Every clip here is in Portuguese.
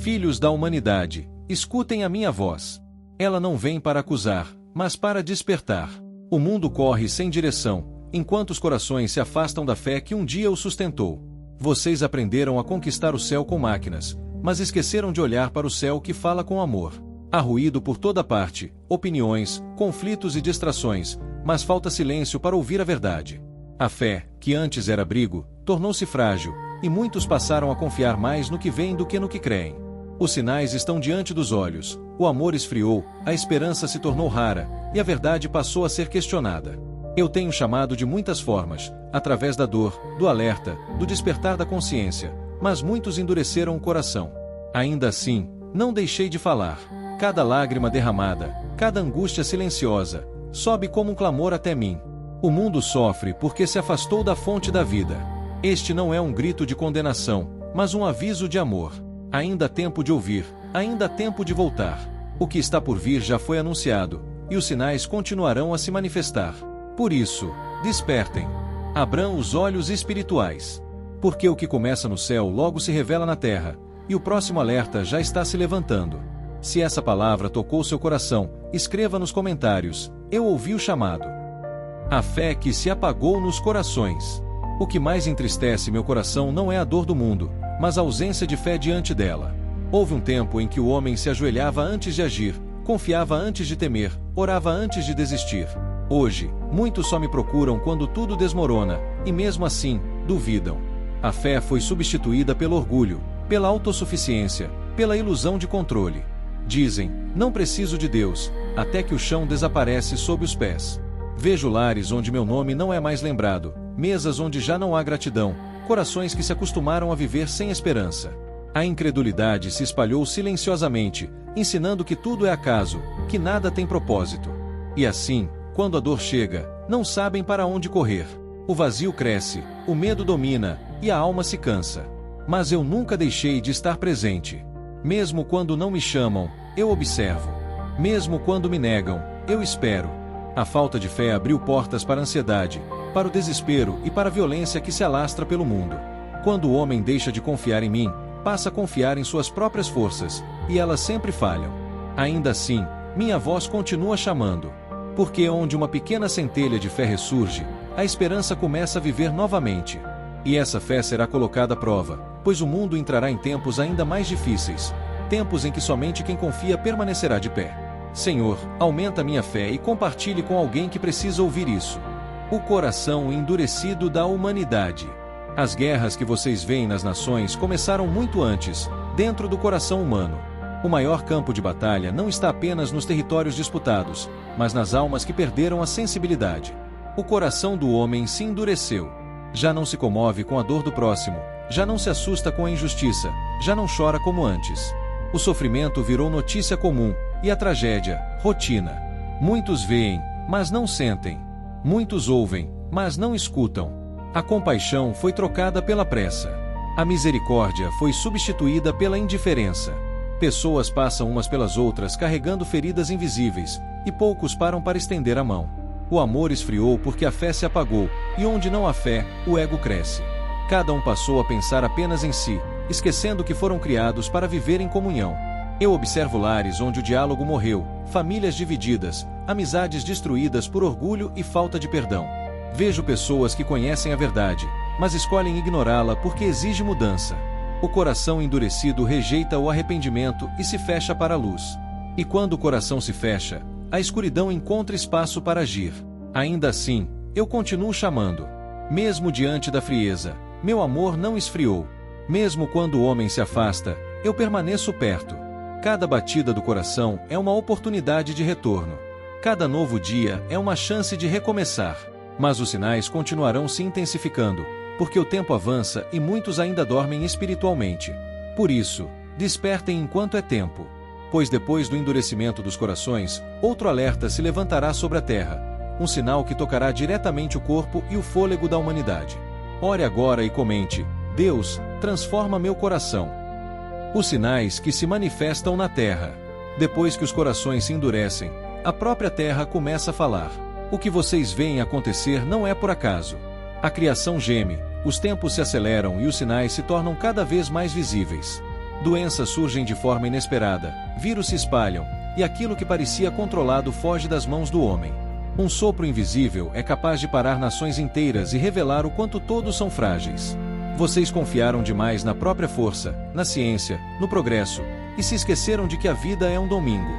Filhos da humanidade, escutem a minha voz. Ela não vem para acusar, mas para despertar. O mundo corre sem direção, enquanto os corações se afastam da fé que um dia o sustentou. Vocês aprenderam a conquistar o céu com máquinas, mas esqueceram de olhar para o céu que fala com amor. Há ruído por toda parte, opiniões, conflitos e distrações, mas falta silêncio para ouvir a verdade. A fé, que antes era abrigo, tornou-se frágil, e muitos passaram a confiar mais no que veem do que no que creem. Os sinais estão diante dos olhos, o amor esfriou, a esperança se tornou rara, e a verdade passou a ser questionada. Eu tenho chamado de muitas formas, através da dor, do alerta, do despertar da consciência, mas muitos endureceram o coração. Ainda assim, não deixei de falar. Cada lágrima derramada, cada angústia silenciosa, sobe como um clamor até mim. O mundo sofre porque se afastou da fonte da vida. Este não é um grito de condenação, mas um aviso de amor. Ainda há tempo de ouvir, ainda há tempo de voltar. O que está por vir já foi anunciado, e os sinais continuarão a se manifestar. Por isso, despertem. Abram os olhos espirituais. Porque o que começa no céu logo se revela na terra, e o próximo alerta já está se levantando. Se essa palavra tocou seu coração, escreva nos comentários: eu ouvi o chamado. A fé que se apagou nos corações. O que mais entristece meu coração não é a dor do mundo, mas a ausência de fé diante dela. Houve um tempo em que o homem se ajoelhava antes de agir, confiava antes de temer, orava antes de desistir. Hoje, muitos só me procuram quando tudo desmorona, e mesmo assim, duvidam. A fé foi substituída pelo orgulho, pela autossuficiência, pela ilusão de controle. Dizem: não preciso de Deus, até que o chão desaparece sob os pés. Vejo lares onde meu nome não é mais lembrado, mesas onde já não há gratidão, corações que se acostumaram a viver sem esperança. A incredulidade se espalhou silenciosamente, ensinando que tudo é acaso, que nada tem propósito. E assim, quando a dor chega, não sabem para onde correr. O vazio cresce, o medo domina, e a alma se cansa. Mas eu nunca deixei de estar presente. Mesmo quando não me chamam, eu observo. Mesmo quando me negam, eu espero. A falta de fé abriu portas para a ansiedade, para o desespero e para a violência que se alastra pelo mundo. Quando o homem deixa de confiar em mim, passa a confiar em suas próprias forças, e elas sempre falham. Ainda assim, minha voz continua chamando. Porque onde uma pequena centelha de fé ressurge, a esperança começa a viver novamente. E essa fé será colocada à prova, pois o mundo entrará em tempos ainda mais difíceis, tempos em que somente quem confia permanecerá de pé. Senhor, aumenta minha fé e compartilhe com alguém que precisa ouvir isso. O coração endurecido da humanidade. As guerras que vocês veem nas nações começaram muito antes, dentro do coração humano. O maior campo de batalha não está apenas nos territórios disputados, mas nas almas que perderam a sensibilidade. O coração do homem se endureceu. Já não se comove com a dor do próximo, já não se assusta com a injustiça, já não chora como antes. O sofrimento virou notícia comum, e a tragédia, rotina. Muitos veem, mas não sentem. Muitos ouvem, mas não escutam. A compaixão foi trocada pela pressa. A misericórdia foi substituída pela indiferença. Pessoas passam umas pelas outras carregando feridas invisíveis, e poucos param para estender a mão. O amor esfriou porque a fé se apagou, e onde não há fé, o ego cresce. Cada um passou a pensar apenas em si, esquecendo que foram criados para viver em comunhão. Eu observo lares onde o diálogo morreu, famílias divididas, amizades destruídas por orgulho e falta de perdão. Vejo pessoas que conhecem a verdade, mas escolhem ignorá-la porque exige mudança. O coração endurecido rejeita o arrependimento e se fecha para a luz. E quando o coração se fecha, a escuridão encontra espaço para agir. Ainda assim, eu continuo chamando. Mesmo diante da frieza, meu amor não esfriou. Mesmo quando o homem se afasta, eu permaneço perto. Cada batida do coração é uma oportunidade de retorno. Cada novo dia é uma chance de recomeçar. Mas os sinais continuarão se intensificando, porque o tempo avança e muitos ainda dormem espiritualmente. Por isso, despertem enquanto é tempo. Pois depois do endurecimento dos corações, outro alerta se levantará sobre a terra, um sinal que tocará diretamente o corpo e o fôlego da humanidade. Ore agora e comente: Deus, transforma meu coração. Os sinais que se manifestam na terra. Depois que os corações se endurecem, a própria terra começa a falar. O que vocês veem acontecer não é por acaso. A criação geme, os tempos se aceleram e os sinais se tornam cada vez mais visíveis. Doenças surgem de forma inesperada, vírus se espalham, e aquilo que parecia controlado foge das mãos do homem. Um sopro invisível é capaz de parar nações inteiras e revelar o quanto todos são frágeis. Vocês confiaram demais na própria força, na ciência, no progresso, e se esqueceram de que a vida é um domingo.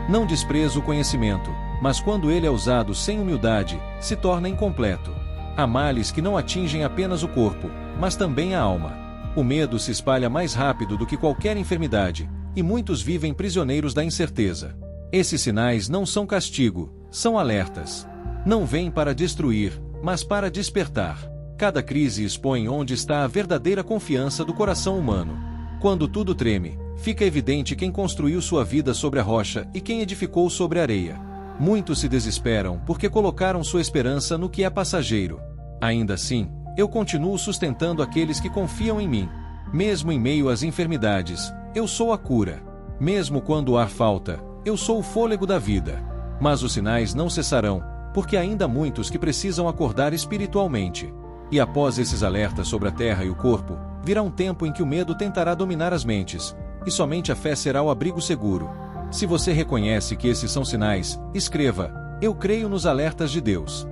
Não desprezo o conhecimento, mas quando ele é usado sem humildade, se torna incompleto. Há males que não atingem apenas o corpo, mas também a alma. O medo se espalha mais rápido do que qualquer enfermidade, e muitos vivem prisioneiros da incerteza. Esses sinais não são castigo, são alertas. Não vêm para destruir, mas para despertar. Cada crise expõe onde está a verdadeira confiança do coração humano. Quando tudo treme, fica evidente quem construiu sua vida sobre a rocha e quem edificou sobre a areia. Muitos se desesperam porque colocaram sua esperança no que é passageiro. Ainda assim, eu continuo sustentando aqueles que confiam em mim. Mesmo em meio às enfermidades, eu sou a cura. Mesmo quando o ar falta, eu sou o fôlego da vida. Mas os sinais não cessarão, porque ainda há muitos que precisam acordar espiritualmente. E após esses alertas sobre a terra e o corpo, virá um tempo em que o medo tentará dominar as mentes, e somente a fé será o abrigo seguro. Se você reconhece que esses são sinais, escreva: eu creio nos alertas de Deus.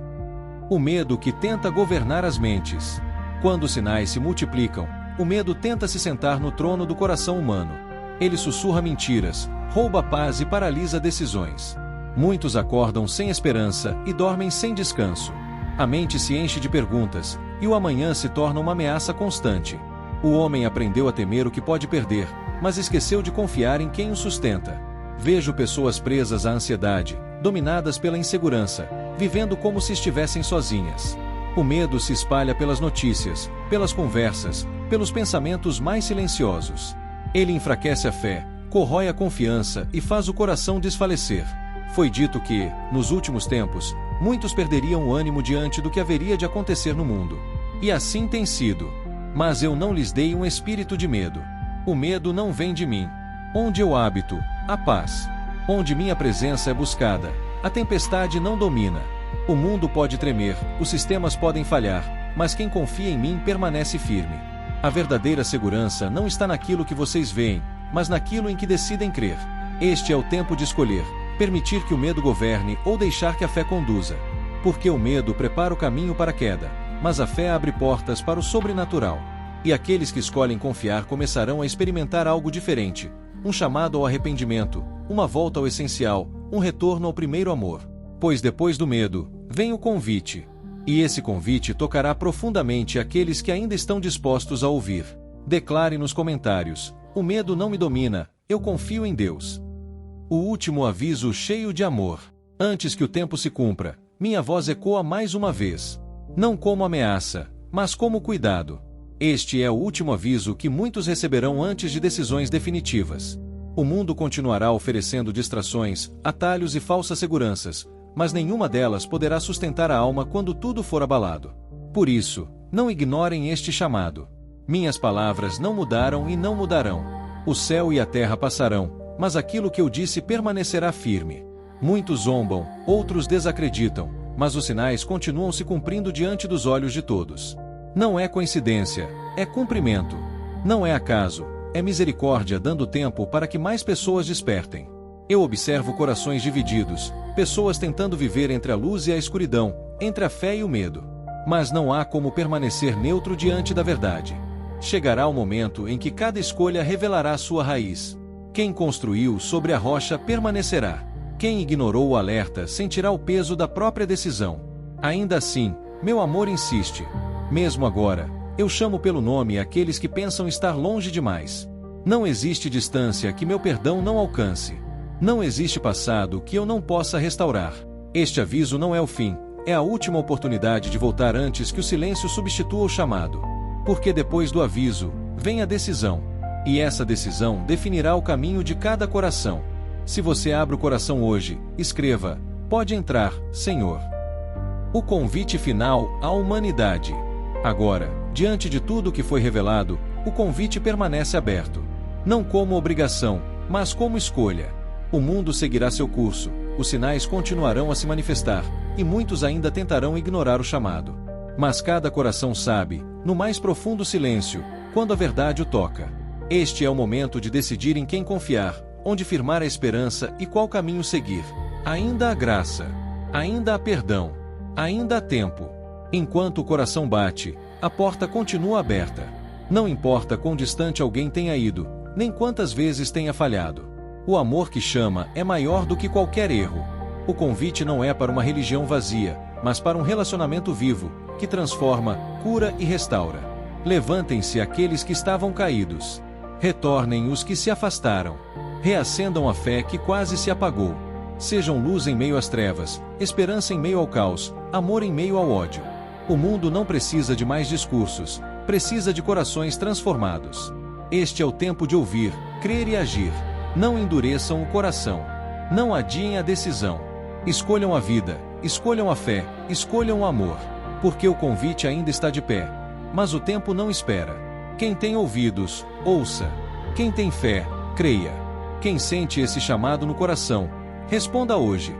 O medo que tenta governar as mentes. Quando os sinais se multiplicam, o medo tenta se sentar no trono do coração humano. Ele sussurra mentiras, rouba a paz e paralisa decisões. Muitos acordam sem esperança e dormem sem descanso. A mente se enche de perguntas, e o amanhã se torna uma ameaça constante. O homem aprendeu a temer o que pode perder, mas esqueceu de confiar em quem o sustenta. Vejo pessoas presas à ansiedade, dominadas pela insegurança, vivendo como se estivessem sozinhas. O medo se espalha pelas notícias, pelas conversas, pelos pensamentos mais silenciosos. Ele enfraquece a fé, corrói a confiança e faz o coração desfalecer. Foi dito que, nos últimos tempos, muitos perderiam o ânimo diante do que haveria de acontecer no mundo. E assim tem sido. Mas eu não lhes dei um espírito de medo. O medo não vem de mim. Onde eu habito, há paz. Onde minha presença é buscada, a tempestade não domina. O mundo pode tremer, os sistemas podem falhar, mas quem confia em mim permanece firme. A verdadeira segurança não está naquilo que vocês veem, mas naquilo em que decidem crer. Este é o tempo de escolher, permitir que o medo governe ou deixar que a fé conduza. Porque o medo prepara o caminho para a queda, mas a fé abre portas para o sobrenatural. E aqueles que escolhem confiar começarão a experimentar algo diferente. Um chamado ao arrependimento, uma volta ao essencial, um retorno ao primeiro amor. Pois depois do medo, vem o convite. E esse convite tocará profundamente aqueles que ainda estão dispostos a ouvir. Declare nos comentários: o medo não me domina, eu confio em Deus. O último aviso cheio de amor. Antes que o tempo se cumpra, minha voz ecoa mais uma vez. Não como ameaça, mas como cuidado. Este é o último aviso que muitos receberão antes de decisões definitivas. O mundo continuará oferecendo distrações, atalhos e falsas seguranças, mas nenhuma delas poderá sustentar a alma quando tudo for abalado. Por isso, não ignorem este chamado. Minhas palavras não mudaram e não mudarão. O céu e a terra passarão, mas aquilo que eu disse permanecerá firme. Muitos zombam, outros desacreditam, mas os sinais continuam se cumprindo diante dos olhos de todos. Não é coincidência, é cumprimento. Não é acaso, é misericórdia dando tempo para que mais pessoas despertem. Eu observo corações divididos, pessoas tentando viver entre a luz e a escuridão, entre a fé e o medo. Mas não há como permanecer neutro diante da verdade. Chegará o momento em que cada escolha revelará sua raiz. Quem construiu sobre a rocha permanecerá. Quem ignorou o alerta sentirá o peso da própria decisão. Ainda assim, meu amor insiste. Mesmo agora, eu chamo pelo nome aqueles que pensam estar longe demais. Não existe distância que meu perdão não alcance. Não existe passado que eu não possa restaurar. Este aviso não é o fim, é a última oportunidade de voltar antes que o silêncio substitua o chamado. Porque depois do aviso, vem a decisão. E essa decisão definirá o caminho de cada coração. Se você abre o coração hoje, escreva: pode entrar, Senhor. O convite final à humanidade. Agora, diante de tudo o que foi revelado, o convite permanece aberto. Não como obrigação, mas como escolha. O mundo seguirá seu curso, os sinais continuarão a se manifestar, e muitos ainda tentarão ignorar o chamado. Mas cada coração sabe, no mais profundo silêncio, quando a verdade o toca. Este é o momento de decidir em quem confiar, onde firmar a esperança e qual caminho seguir. Ainda há graça. Ainda há perdão. Ainda há tempo. Enquanto o coração bate, a porta continua aberta. Não importa quão distante alguém tenha ido, nem quantas vezes tenha falhado. O amor que chama é maior do que qualquer erro. O convite não é para uma religião vazia, mas para um relacionamento vivo, que transforma, cura e restaura. Levantem-se aqueles que estavam caídos. Retornem os que se afastaram. Reacendam a fé que quase se apagou. Sejam luz em meio às trevas, esperança em meio ao caos, amor em meio ao ódio. O mundo não precisa de mais discursos, precisa de corações transformados. Este é o tempo de ouvir, crer e agir. Não endureçam o coração. Não adiem a decisão. Escolham a vida, escolham a fé, escolham o amor. Porque o convite ainda está de pé. Mas o tempo não espera. Quem tem ouvidos, ouça. Quem tem fé, creia. Quem sente esse chamado no coração, responda hoje.